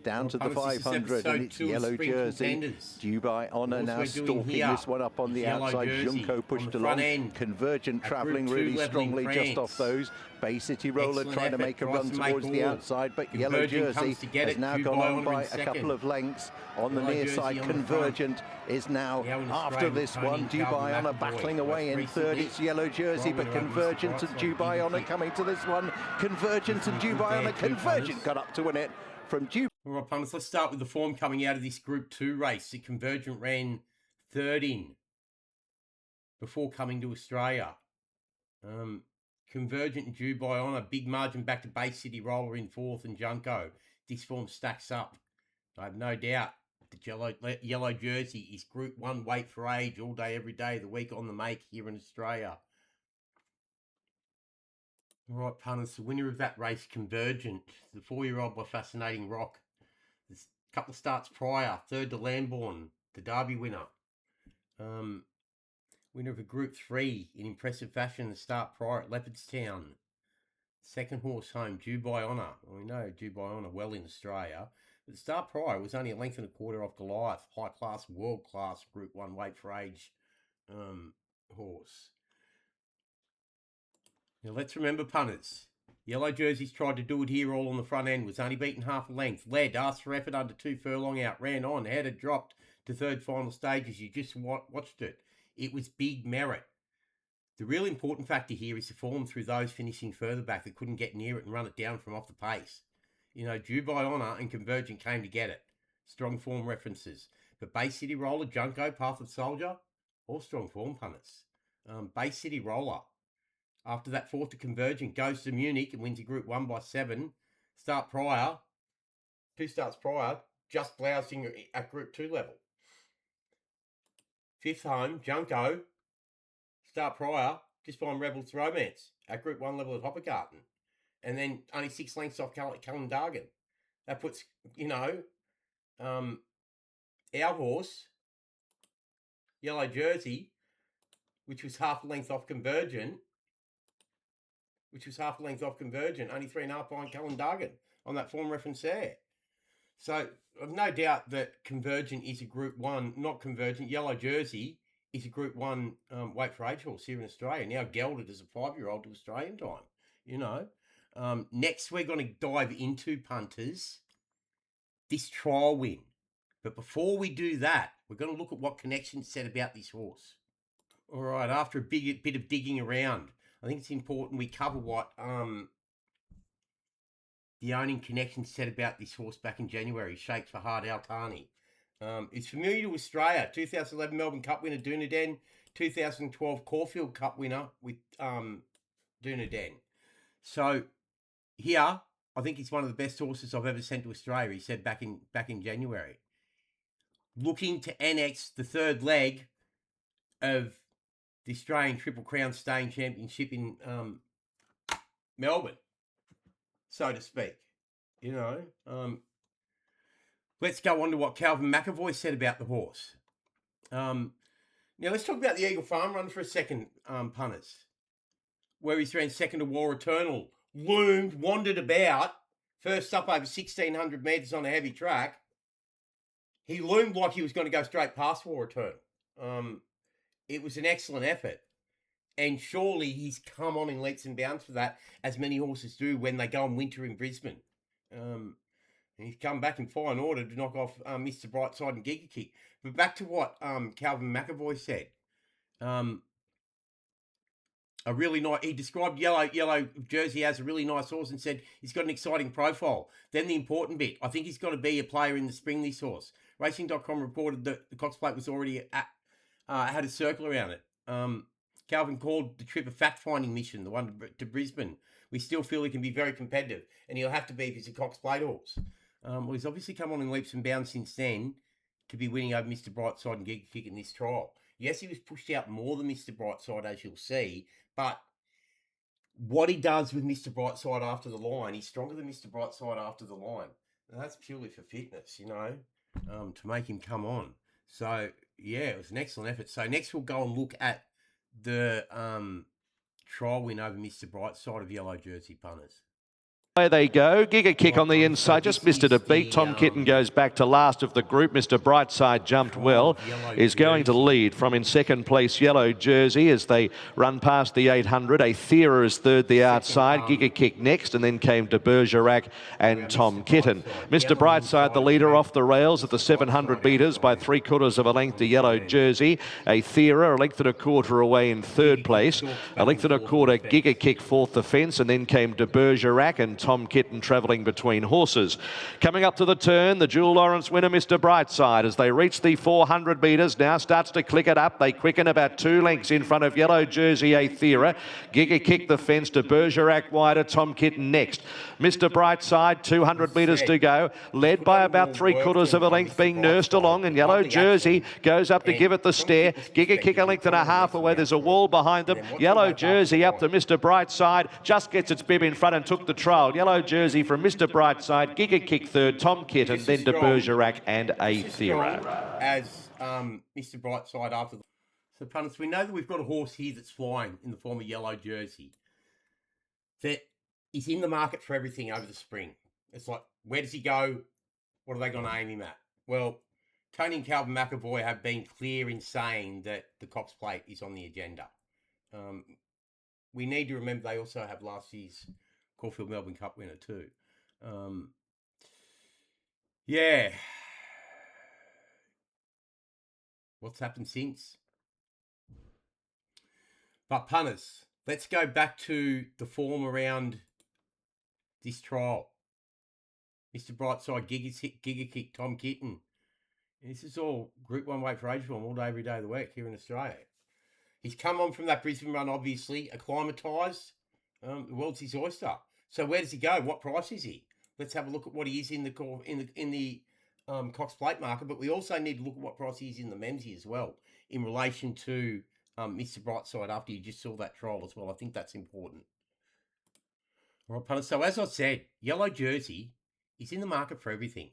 down to the This is 500, and episode it's 2 of yellow Spring jersey. Contenders. Dubai Honor What now we're doing stalking here this one up on is the yellow outside. jersey Junko on pushed the along. front end. Convergent A travelling Group 2 really levelling strongly just France. off those. Bay City Roller Excellent trying to effort, make a tries run to make towards the all. outside, but Convergent yellow jersey comes to get has it. now Dubai gone on Honor by in a second. couple of lengths on the Yellow near jersey side. on the Convergent is now in after Australia, this Tony one. Calvin Dubai Honor McEvoy, battling away in most third. recently, It's yellow jersey, but Roman over Convergent and Brightside, Dubai Giga Honor kick. coming to this one. Convergent and Dubai Honor. Convergent got up to win it from Dubai. All right, punters, let's start with the form coming out of this Group 2 race. The Convergent ran third in before coming to Australia. Convergent and Dubai Honor, big margin back to Bay City Roller in fourth and Junko. This form stacks up. I have no doubt the yellow jersey is Group 1 weight for age all day, every day of the week on the make here in Australia. All right, punters, the winner of that race, Convergent, the 4-year-old by Fascinating Rock. There's a couple of starts prior, third to Lambourne, the Derby winner. Winner of a Group 3 in impressive fashion, the start prior at Leopardstown. Second horse home, Dubai Honor. Well, we know Dubai Honor well in Australia. But the start prior was only a length and a quarter off Goliath. High class, world class Group 1 weight for age horse. Now let's remember, punters. Yellow jerseys tried to do it here all on the front end. Was only beaten half a length. Led, asked for effort under 2 furlong out. Ran on, headed, dropped to third final stages. You just watched it. It was big merit. The real important factor here is the form through those finishing further back that couldn't get near it and run it down from off the pace. You know, Dubai Honor and Convergent came to get it. Strong form references. But Bay City Roller, Junko, Path of Soldier, all strong form, punters. Bay City Roller, after that fourth to Convergent, goes to Munich and wins a Group 1 by 7. Start prior, 2 starts prior, just blousing at Group 2 level. Fifth home, Junko, start prior, just behind Rebels Romance at Group 1 level at Hoppergarten. And then only 6 lengths off Callandargan. That puts, our horse, yellow jersey, which was half a length off Convergent, only 3.5 behind Callandargan on that form reference there. So I've no doubt that Convergent is a Group 1, not Convergent, yellow jersey is a Group 1 weight for age horse here in Australia, now gelded as a 5-year-old to Australian time, Next, we're going to dive into, punters, this trial win. But before we do that, we're going to look at what Connection said about this horse. All right, after a bit of digging around, I think it's important we cover what the owning Connection said about this horse back in January, Sheikh Fahad Al Thani. Is familiar to Australia, 2011 Melbourne Cup winner, Dunedin, 2012 Caulfield Cup winner with Dunedin. So here, I think he's one of the best horses I've ever sent to Australia, he said back in January. Looking to annex the third leg of the Australian Triple Crown Staying Championship in Melbourne, so to speak. Let's go on to what Calvin McEvoy said about the horse. Now, let's talk about the Eagle Farm Run for a second, punters, where he's ran second to War Eternal, loomed, wandered about, first up over 1,600 metres on a heavy track. He loomed like he was going to go straight past War Eternal. It was an excellent effort. And surely he's come on in leaps and bounds for that, as many horses do when they go and winter in Brisbane. He's come back in fine order to knock off Mr. Brightside and Giga Kick. But back to what Calvin McEvoy said. He described yellow jersey as a really nice horse and said he's got an exciting profile. Then the important bit, I think he's got to be a player in the spring, this horse. Racing.com reported that the Cox Plate was already had a circle around it. Calvin called the trip a fact-finding mission, the one to Brisbane. We still feel he can be very competitive, and he'll have to be if he's a Cox Plate horse. Well, he's obviously come on in leaps and bounds since then to be winning over Mr. Brightside and Giga Kick in this trial. Yes, he was pushed out more than Mr. Brightside, as you'll see, but what he does with Mr. Brightside after the line, he's stronger than Mr. Brightside after the line. And that's purely for fitness, to make him come on. So, yeah, it was an excellent effort. So next we'll go and look at the trial win over Mr. Brightside of yellow jersey, punters. Away they go. Giga kick on the inside. Just missed it a beat. Tom Kitten goes back to last of the group. Mr. Brightside jumped well. Is going to lead from in second place Yellow Jersey as they run past the 800. Aethera is third the outside. Giga kick next, and then came de Bergerac and Tom Kitten. Mr. Brightside the leader off the rails at the 700 metres by 3/4 of a length to Yellow Jersey. Aethera a length and a quarter away in third place. A length and a quarter Giga kick fourth the fence, and then came de Bergerac and Tom Kitten travelling between horses. Coming up to the turn, the Jewel Lawrence winner, Mr. Brightside, as they reach the 400 metres, now starts to click it up. They quicken about 2 lengths in front of Yellow Jersey Aethera. Giga kick the fence to Bergerac wider, Tom Kitten next. Mr. Brightside, 200 metres to go, led by about 3/4 of a length, being nursed along, and Yellow Jersey goes up to give it the stare. Giga kick a length and a half away. There's a wall behind them. Yellow Jersey up to Mr. Brightside, just gets its bib in front and took the trial. Yellow Jersey from Mr. Brightside, Giga kick third, Tom Kitten, then de Bergerac and Aethera. As Mr. Brightside after the... So, punters, we know that we've got a horse here that's flying in the form of Yellow Jersey. That is in the market for everything over the spring. It's like, where does he go? What are they going to aim him at? Well, Tony Calvin McEvoy have been clear in saying that the Cox Plate is on the agenda. We need to remember they also have last year's Caulfield Melbourne Cup winner too. Yeah. What's happened since? But punters, let's go back to the form around this trial. Mr. Brightside, Giga kick, Tom Kitten. And this is all Group 1 weight for age form all day, every day of the week here in Australia. He's come on from that Brisbane run, obviously, acclimatised. The world's his oyster. So where does he go? What price is he? Let's have a look at what he is in the Cox Plate market. But we also need to look at what price he is in the Memsey as well, in relation to Mr. Brightside after you just saw that trial as well. I think that's important. All right, punters. So as I said, Yellow Jersey is in the market for everything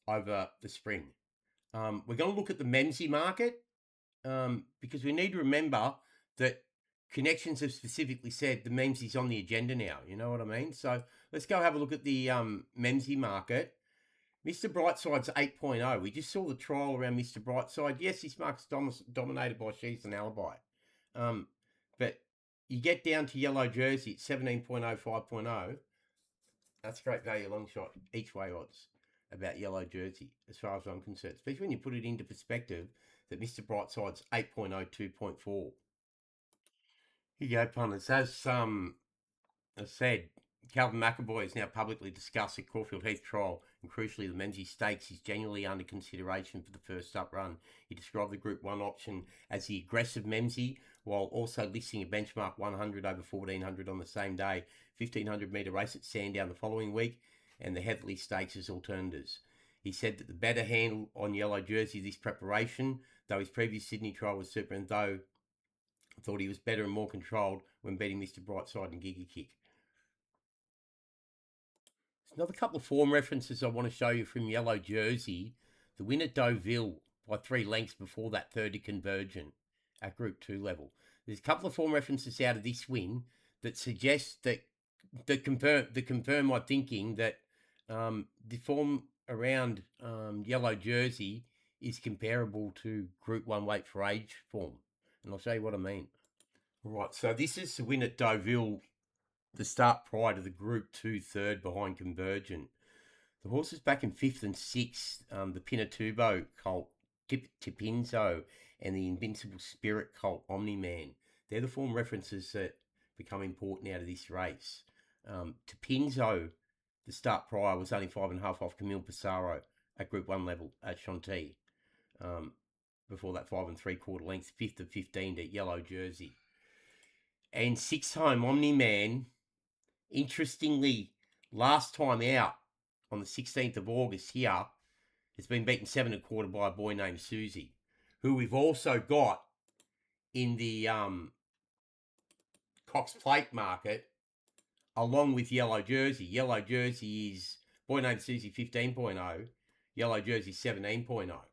over the spring. We're going to look at the Memsey market because we need to remember that Connections have specifically said the Memsey's on the agenda now. You know what I mean? So let's go have a look at the Memsey market. Mr. Brightside's 8.0. We just saw the trial around Mr. Brightside. Yes, this market's dominated by She's and Alibi. But you get down to Yellow Jersey at 17.0, 5.0. That's great value long shot, each way odds about Yellow Jersey, as far as I'm concerned. Especially when you put it into perspective that Mr. Brightside's 8.0, 2.4. Here you go, punters. As said, Calvin McEvoy has now publicly discussed the Caulfield Heath trial, and crucially the Memsey Stakes is genuinely under consideration for the first up run. He described the Group 1 option as the aggressive Memsey, while also listing a benchmark 100 over 1400 on the same day, 1500 metre race at Sandown the following week, and the Heatherley Stakes as alternatives. He said that the better handle on Yellow Jersey this preparation, though his previous Sydney trial was super, and though I thought he was better and more controlled when beating Mr. Brightside and Giga Kick. Another couple of form references I want to show you from Yellow Jersey. The win at Deauville by 3 lengths before that third to Convergent at Group 2 level. There's a couple of form references out of this win that suggest that confirm my thinking that the form around Yellow Jersey is comparable to Group 1 weight for age form. And I'll show you what I mean. Right, so this is the win at Deauville, the start prior to the Group 2 third behind Convergent. The horses back in 5th and 6th, the Pinatubo colt, Tipinzo, and the Invincible Spirit colt, Omni-Man. They're the form references that become important out of this race. Tipinzo, the start prior, was only 5.5 off Camille Pissarro at Group 1 level at Chantilly. Before that 5 3/4 lengths, 5th of 15 to Yellow Jersey. And 6th home Omni-Man, interestingly, last time out on the 16th of August here, has been beaten 7 1/4 by a boy named Susie, who we've also got in the Cox Plate market, along with Yellow Jersey. Yellow Jersey is boy named Susie 15.0, Yellow Jersey 17.0.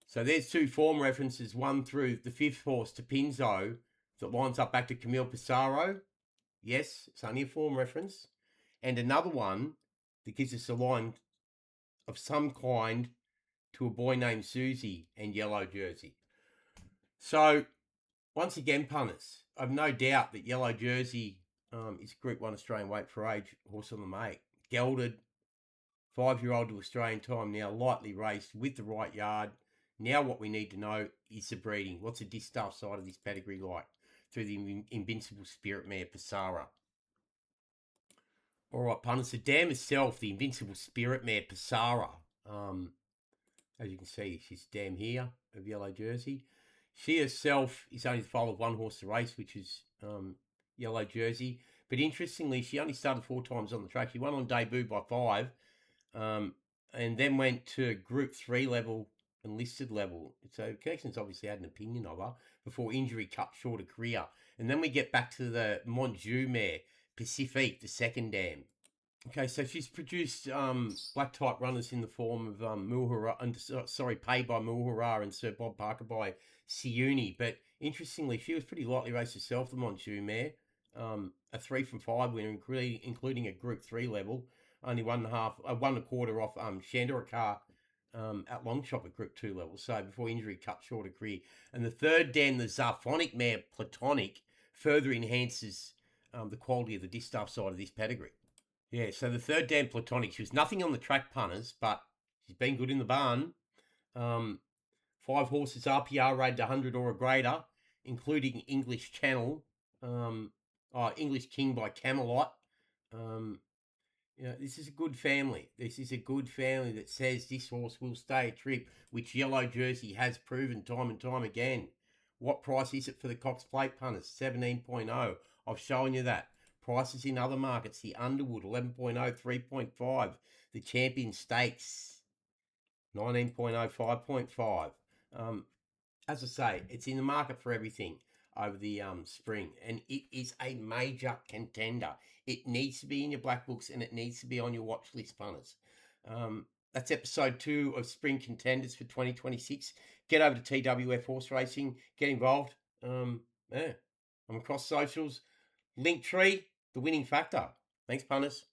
So there's 2 form references, one through the 5th horse Tipinzo that lines up back to Camille Pissarro. Yes, it's only a form reference. and another one that gives us a line of some kind to a boy named Susie and Yellow Jersey. So, once again, punters, I've no doubt that Yellow Jersey is Group 1 Australian weight for age horse on the make. Gelded, 5-year-old to Australian time now, lightly raced with the right yard. Now what we need to know is the breeding. What's the distaff side of this pedigree like? Through the invincible spirit mare, Passara. All right, punters, the dam herself, the invincible spirit mare, Passara. As you can see, she's dam here of Yellow Jersey. She herself is only the foal of one horse to race, which is Yellow Jersey. But interestingly, she only started 4 times on the track. She won on debut by 5, and then went to Group 3 level and listed level. So Connections obviously had an opinion of her before injury cut short her career. And then we get back to the Montjou mare, Pacifique, the second dam. Okay, so she's produced black type runners in the form of Paid by Mulhara and Sir Bob Parker by Siuni. But interestingly, she was pretty lightly raced herself, the Montjou mare. A 3 from 5 winner, including a Group 3 level. Only 1.25 off Shandarakar at Longshop at Group 2 level. So before injury cut short her career. And the third dam, the Zarphonic mare, Platonic, further enhances the quality of the distaff side of this pedigree. Yeah, so the third dam, Platonic, she was nothing on the track, punters, but she's been good in the barn. 5 horses, RPR rated 100 or greater, including English Channel, English King by Camelot. This is a good family. This is a good family that says this horse will stay a trip, which Yellow Jersey has proven time and time again. What price is it for the Cox Plate, punters? 17.0. I've shown you that. Prices in other markets, the Underwood, 11.0, 3.5. The Champion Stakes, 19.0, 5.5. As I say, it's in the market for everything over the spring, and it is a major contender. It needs to be in your black books, and it needs to be on your watch list, punters. That's episode 2 of Spring Contenders for 2026. Get over to TWF Horse Racing, get involved. I'm across socials. Linktree, the winning factor. Thanks, punters.